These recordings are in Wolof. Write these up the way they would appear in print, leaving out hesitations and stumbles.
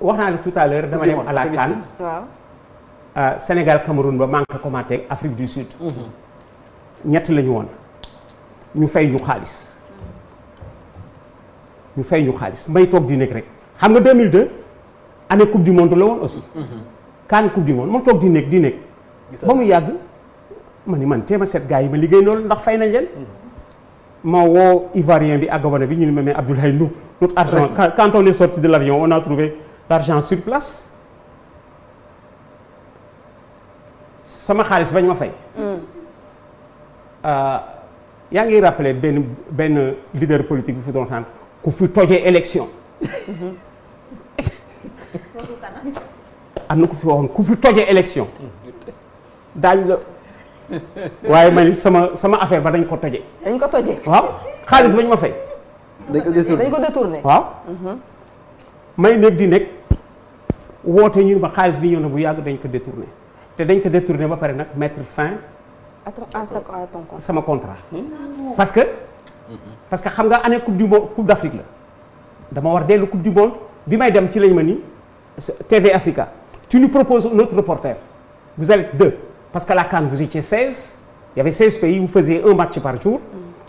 wax naa la tout à l'heure dama dem à la CAN. waaw. Sénégal Cameroun ba manque commenté Afrique du Sud. ñett la ñu woon ñu fay ñu xaalis. may toog di nekk rek xam nga 2002 année coupe du monde la woon aussi. CAN coupe du monde ma toog di nekk. ba mu yàgg ma ni man téema seet gars yi ma liggéey loolu ndax fay nañ leen. ma woo Ivoirien bi ak Gabonais bi ñu ne ma mais Abdoulaye nous notre argent quand on est sorti de l'avion on a trouvé l'argent sur place. sama xaalis bañ ma fay. yaa ngi rappelé benn leader politique bi fi doon xam ku fi tojee élection. am na ku fi waxoon ku fi tojee élection. daañu la waaye man sama affaire ba dañ ko toje. dañ ko toje. waaw xaalis bañ ma fay. dañ ko détourné. waaw. may nekk di nekk woote ñu ba xaalis bi ñëw na bu yàgg dañ ko détourné te dañ ko détourné ba pare nag mettre fin. à ton contrat. sama contrat. parce que xam nga année coupe du monde coupe d'Afrique la dama war dellu coupe du monde bi may dem ci lañ ma ni TV Africa tu nous proposes un autre reporter vous allez être 2 parce qu'à la CAN vous étiez 16 il y avait 16 pays vous faisiez un match par jour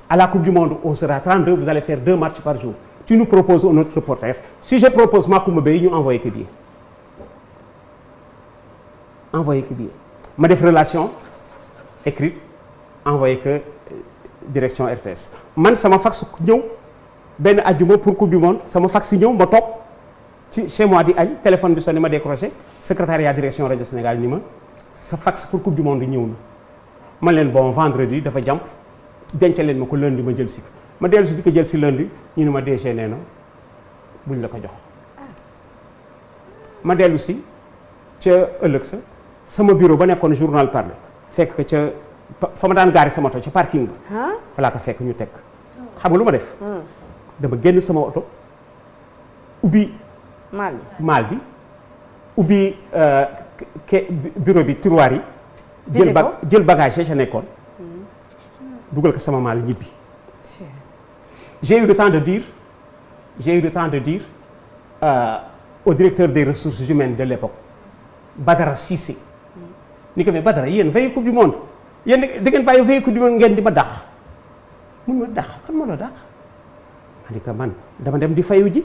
à la coupe du monde on sera 32 vous allez faire 2 matchs par jour tu nous proposes un autre reporter si je propose Macoumba Beye ñu envoyé que billet ma def relation écrite envoyé que direction RTS man sama fax ñëw benn ajjuma pour coupe du monde sama fax ñëw ma toog ci chez moi di añ téléphone bi sonné ma décroché secrétariat direction rajo Sénégal ni ma sa fax pour coupe du monde ñëw na man leen bon vendredi dafa jàmp dencal leen ma ko lundi ma jël si ko ma dellu si di ko jël si lundi ñu ne ma DG nee na buñ la ko jox ma dellu si ca ëllëg sa sama bureau ba nekkoon journal parlé fekk ko ca fa ma daan gaari sama oto ca parking ba fa laa ko fekk ñu teg xam nga lu ma def dama génn sama oto ubbi maal bi ubbi bureau bi tiroir yi jël bagage yi ca nekkoon dugal ko sama maal ñibbi j'ai eu le temps de dire au directeur des ressources humaines de l'époque Badara Cissé ni ko mais Badara yéen veille coupe du monde yéen da ngeen bàyyi veille coupe du monde ngeen di ma dàq mun ma dàq kan ma la dàq ma ni ko man dama dem di fayu ji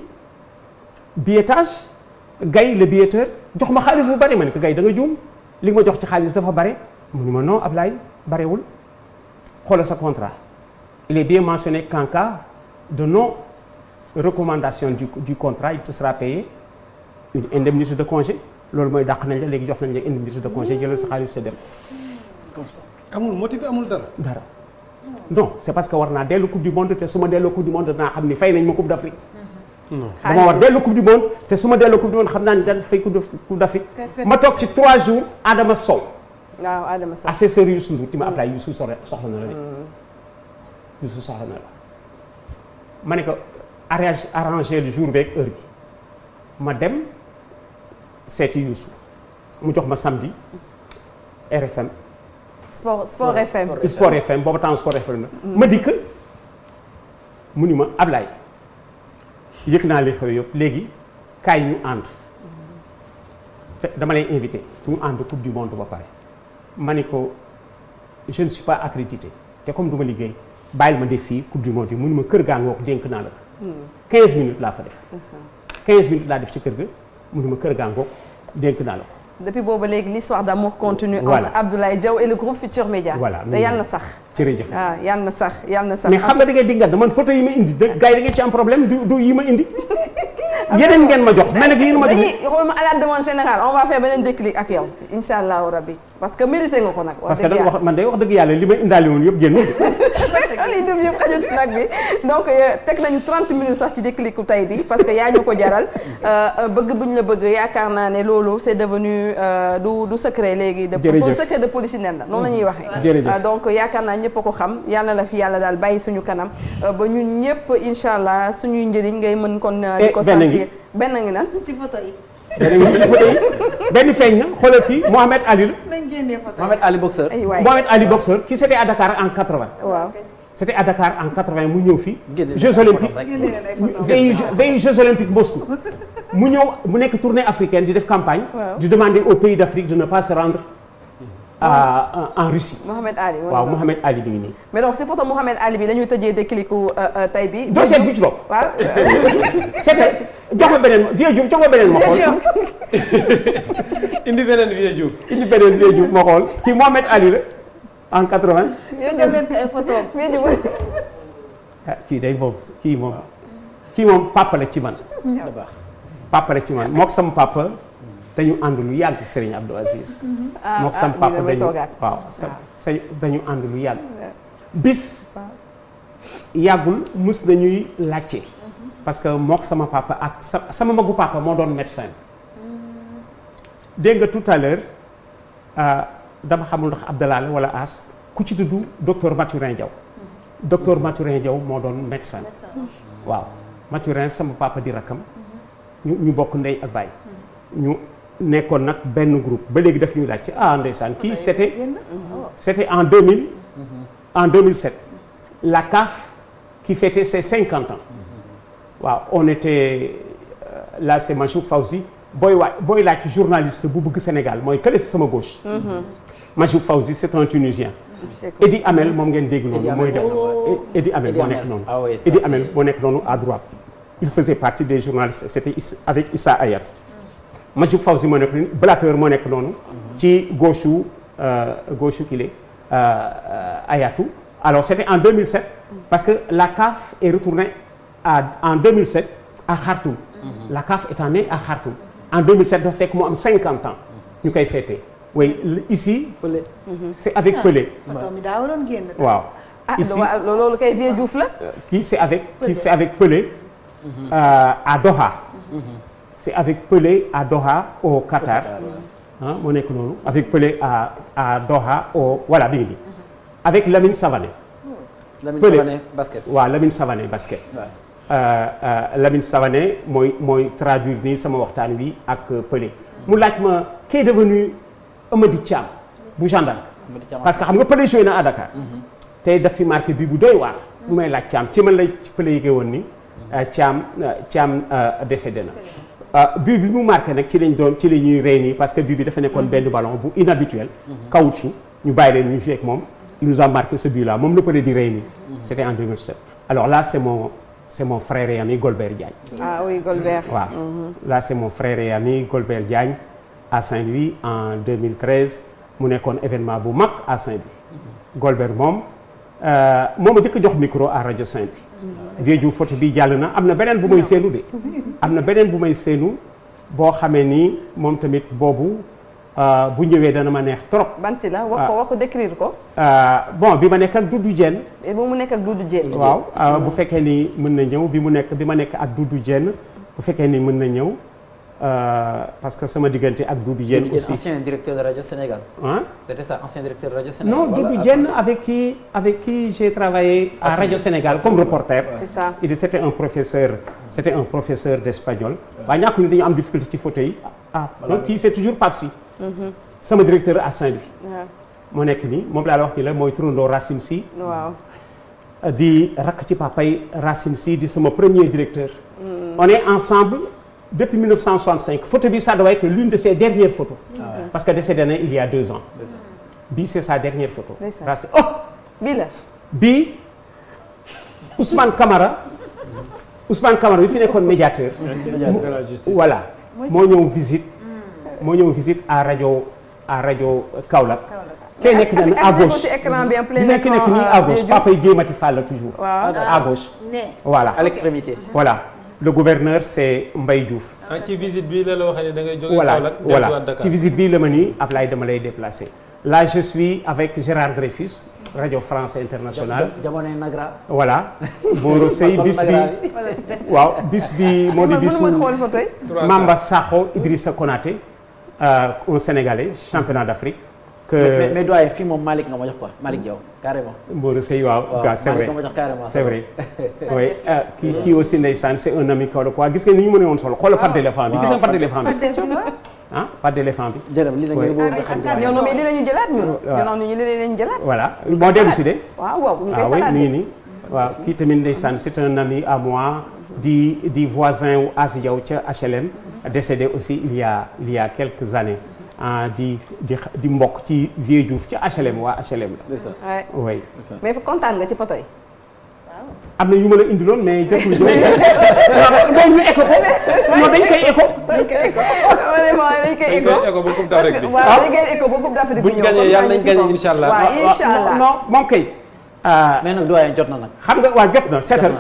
billettage Gaye le billetteur jox ma xaalis bu bari ma ni ko Gaye da nga juum li nga ma jox ci xaalis dafa bare mu ni ma non Ablaye barewul xoolal sa contrat il est bien mentionné qu'en cas de non recommandation du contrat il te sera payé une indemnité de congé loolu mooy dàq nañ la léegi jox nañ la indemnité de congé jëlal sa xaalis sa dem. comme ça amul motif amul dara. non c'est parce que war naa dellu coupe du monde te su ma delloo coupe du monde danaa xam ni fay nañ ma coupe d'Afrique. dama war dellu coupe du monde te su ma delloo coupe du monde xam naa ni dañ fay coupe d'Afrique. ma toog ci 3 jours Adama Sow. waaw Adama Sow assesseur Youssou Ndour ti ma Ablaye Youssou soxla na la de. Youssou soxla na la ma ne ko arranger le jour beeg heure bi ma dem seeti Youssou mu jox ma samedi RFM. Sport FM. Sport FM booba temps Sport FM la. ma dikk mu ni ma Ablaye yëg naa li xew yëpp léegi kaay ñu ànd te dama lay invité ñu ànd coupe du monde ba pare ma ni ko je ne suis pas accrédité te comme du ma liggéey bàyyil ma def fii coupe du monde yi mu ni ma kër gaa ngoog dénk naa la ko 15 minutes laa fa def 15 minutes laa def ci kër ga mu ni ma kër gaa ngoog dénk naa la ko. depuis boobu léegi l'histoire d'amour continue voilà. entre Abdoulaye Diaw et le groupe Futurs Médias. voilà te yàlla na sax. jërëjëf waaw yàlla na sax yàlla na sax. mais xam nga da ngay dingat man photo yi ma indi de gars yi da ngeen ci am problème du yi ma indi. yeneen ngeen ma jox mais nag yi ma jox dañuy xool ma à la demande générale on va faire beneen déclic ak yow incha allahu rabbi parce que mérité nga ko nag. parce que wax man day wax dëgg yàlla li ma indaale woon yëpp génn. li dem yëpp xajul ci nag bi donc teg nañu 30 minutes sax ci déclic ku tay bi parce que yaa ñu ko jaral bëgg bu ñu la bëgg yaakaar naa ne loolu c'est devenu du secret léegi. jërëjëf secret de polichinelle la noonu la ñuy waxee. jërëjëf donc yaakaar naa ñëpp a ko xam yal na la fi yàlla daal bàyyi suñu kanam ba ñun ñëpp incha allah suñuy njëriñ ngay mën kon. di ko sentir benn ngi nan ci photo yi. benn feeñ na xoolal kii Mohamed Ali la. nañ génnee photo Mohamed Ali boxeur. Mohamed Ali boxeur qui c'était à Dakar en 80. waaw c'était à Dakar en 80 mu ñëw fii. Jeux olympiques veille Jeux olympiques Moscou mu ñëw mu nekk tournée africaine di def campagne. Waaw. di demander aux pays d'Afrique de ne pas se rendre en Russie. Mohamed Ali. waaw Mohamed Ali mi ngi nii. mais donc si photo Mohamed Ali bi la ñuy tëjee déclicu tey bi. doo seet bu ci topp. waaw. c'est jox ma beneen Vieux Diouf jox ma beneen ma xool. indi beneen Vieux Diouf. indi beneen Vieux Diouf ma xool kii Mohamed Ali la en 80. yéen jël leen ko ay photo mais ñu ah kii day boobu kii moom papa la ci man. papa la ci man mook sama papa dañu ànd lu yàgg Serigne Abdou Aziz. mook sama papa dañu waaw dañu ànd lu yàgg. bis yàggul mus nañuy laajte. parce que mook sama papa ak sama magu papa moo doon médecin. dégg nga tout à l'heure dama xamul ndax Abdallah la wala As ku ci tudd docteur Mathurin Diaw. docteur Mathurin Diaw moo doon médecin. waaw Mathurin sama papa di rakkam. ñu bokk ndey ak baay. ñu nekkoon nag benn groupe ba léegi daf ñuy laajte ndeysaan kii c'était en 2000. en 2007. la CAF qui fêtait ses 50 ans. waaw on était là c'est Majoub Fawzi booy laaj journaliste bu bëgg Sénégal mooy kële si sama gauche. Majoub Fawzi c'est un Tunisien. Edi Amel moom ngeen dégg noonu mooy def Edi Amel moo nekk noonu. Edi Amel moo nekk noonu à droite. il faisait partie des journalistes c'était avec Issa Hayatou. Majoub Fawzi moo nekk noonu Blatter moo nekk noonu. ci gauche kile Hayatou. alors c'était en 2007 parce que la CAF est retournée en 2007 à Khartoum. la CAF étant née à Khartoum. en 2007 dafa fekk mu am 50 ans ñu koy fêter. oui ici. Pelé. c'est avec Pelé. waaw. ici loolu kay Vieux Diouf la. kii c'est avec Pelé. à Doha. c'est avec Pelé à Doha au Qatar. moo nekk noonu avec Pelé à Doha voilà bi ngi nii. avec Lamine Savané. Savané basket. waaw Lamine Savané basket. Lamine Savané mooy traduire nii sama waxtaan wi ak Pelé. mu laaj ma qu'est devenu Amady Thiam bu Jeanne d'Arc. parce que xam nga Pelé joué na à Dakar. tey daf fi marqué bi bu doy waar. mu may laaj Thiam ci man lay Pelé yëgee woon ni Thiam décédé na. bi mu marqué nag ci la ñuy rey nii parce que bi dafa nekkoon benn ballon bu inhabituel. caoutchouc ñu bàyyi leen ñu joué ak moom. il nous a marqué ce but là moom la Pelé di rey nii. c'était en 2007. alors là c'est mon frère et ami Golbert Diagne. ah oui Golbert. waaw là c'est mon frère et ami Golbert Diagne à Saint-Louis en 2013 mu nekkoon événement bu mag à Saint-Louis. Golbert moom a jëkk jox micro à rajo Saint-Louis. Vieux Diouf photo bi jàll na am na beneen bu may seenu de. am na beneen bu may seenu boo xamee ni moom tamit boobu bu ñëwee dana ma neex trop. ban si la wax ko décrire ko. bon bi ma nekk ak Doudou Diène. ba mu nekk ak Doudou Diène. waaw bu fekkee ni mën na ñëw bi ma nekk ak Doudou Diène bu fekkee ni mën na ñëw parce que sama diggante ak Doudou Diène aussi. ancien directeur de Radio Sénégal. Hein? C'était ça, ancien directeur de Radio Sénégal. Non, Doudou Diène avec qui j'ai travaillé à Radio Sénégal comme reporter. C'est ça. C'était un professeur d'espagnol. waaye ñàkk ni dañu am difficulté ci photo yi. donc kii c'est toujours Pape Sy. sama directeur à Saint-Louis. moo nekk nii moom laa la wax ni la mooy turandoo Racine Sy. waaw. di rakk ci papay Racine Sy di sama premier directeur. on est ensemble depuis 1965 photo bi ça doit être l'une de ses dernières photos. parce que décédé na il y a 2 ans. bii c'est sa dernière photo. Racine bii la. bii Ousmane Camara bi fi nekkoon médiateur. de la justice. voilà moo ñëw visite à rajo Kaolack. kay nekk na à gauche gis nga ki nekk nii à gauche papa yi Guèye Mati Fall la toujours. à gauche. voilà à l'extrémité. voilà le gouverneur c'est Mbaye Diouf. ci visite bi la waxee ne da ngay jóge voilà Kaolack voilà ci visite bi la ma nii Ablaye dama lay déplacer. là je suis avec Gérard Dreyfus rajo France Internationale. jamonoy Nagra. voilà Moro Sey bis bi waaw bis bi moo di bisu Mamba Sakho Idrissa Konaté un Sénégalais championnat d'Afrique. mais doyen fii moom Malick nga ma jox quoi Malick Diaw carrément. Moro Sey waaw c'est vrai Malick nga ma jox carrément. c'est vrai oui kii aussi ndeysaan c'est un ami Kaolack quoi gis nga ni ñu mënee woon solo xoolal pâte d'éléphant bi gis nga pâte d'éléphant bi. pâte d'éléphant bi. jërëjëf lii la ngeen bëgg a xam. ñoom mais lii la ñu jëlaat ñun. waaw ñu lii la ñu jëlaat. voilà moo dellu si de. waaw ñu koy oui nii nii waaw kii tamit ndeysaan c'est un ami à moi di voisin wu As Diaw ca HLM décédé aussi il y a quelques années di mbokk ci Vieux Diouf ca HLM waa HLM la. oui. mais fa kontaan nga ci photo yi. am na yu ma la indiloon mais jotul ñu ñu éco ko non dañ koy éco. vraiment dañ koy éco ba Coupe d'Afrique bi. waaw dañ koy éco ba Coupe d'Afrique bi ñëw. buñ gagné yàlla nañ gagné incha allah. waaw incha allah non moom kay. mais nag doyen jot na nag. xam nga waa jot na seetal